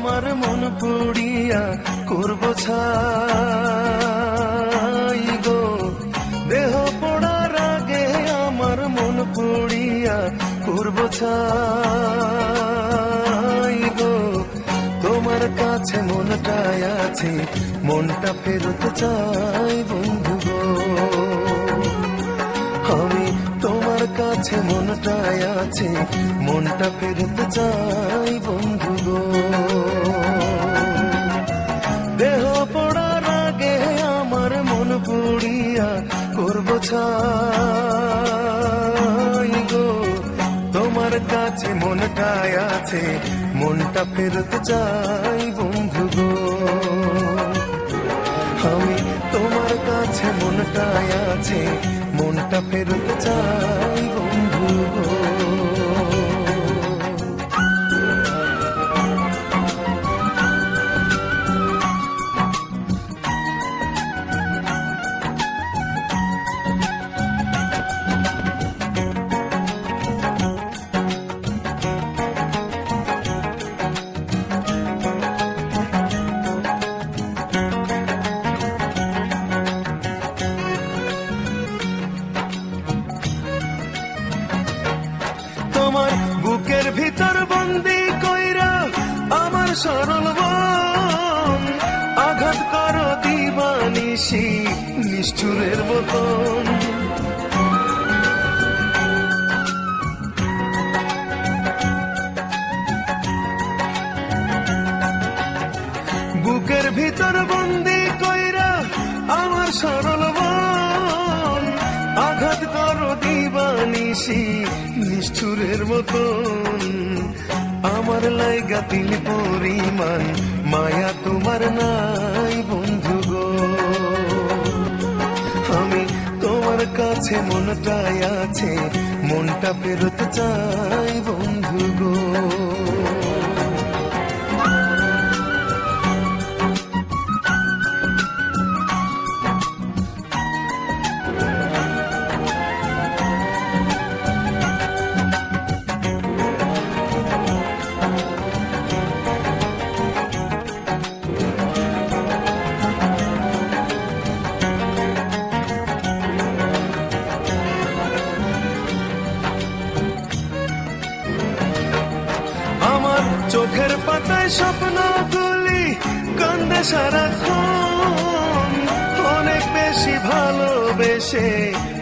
আমার মন পুড়িয়া করব ছাই গো। দেহ পড়ার আগে আমার মন পুড়িয়া করব ছাই গো। তোমার কাছে মনটাই আছে, মনটা ফেরত চাই বন্ধু গো। আমি তোমার কাছে মনটাই আছে, মনটা ফেরত চাই বন্ধু গো। দেহ পড়ার আগে আমার মন পুড়িয়া করব ছাই গো। তোমার কাছে মনটাই আছে, মনটা ফেরত চাই বন্ধু গো। আমি তোমার কাছে মনটাই আছে, মনটা ফেরত চাই বন্ধু গো। তোমার বুকের ভিতর বন্দি কইরা আমার সরল মন, আঘাত করো দিবানিশি নিষ্ঠুরের মতন। বুকের ভিতর বন্দি কইরা আমার সরল মন, আঘাত করো দিবানিশি নিষ্ঠুরের মতন। আমার লাইগা তিল পরিমাণ মায়া তোমার নাই বন্ধু গো। আমি তোমার কাছে মনটাই আছে, মনটা ফেরত চাই বন্ধু গো। চোখের পাতায় স্বপ্নগুলি কান্দে সারাক্ষণ, অনেক বেশি ভালোবেসে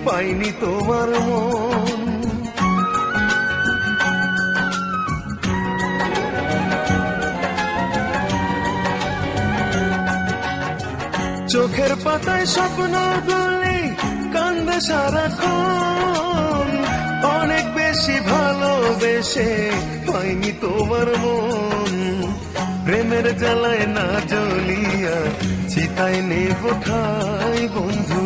পাইনি তোমার মন। চোখের পাতায় স্বপ্নগুলি কান্দে সারাক্ষণ, অনেক বেশি ভালোবেসে পাইনি তোমার মন। প্রেমের জ্বালায় না জ্বলিয়া চিতায় নেব ঠাই বন্ধু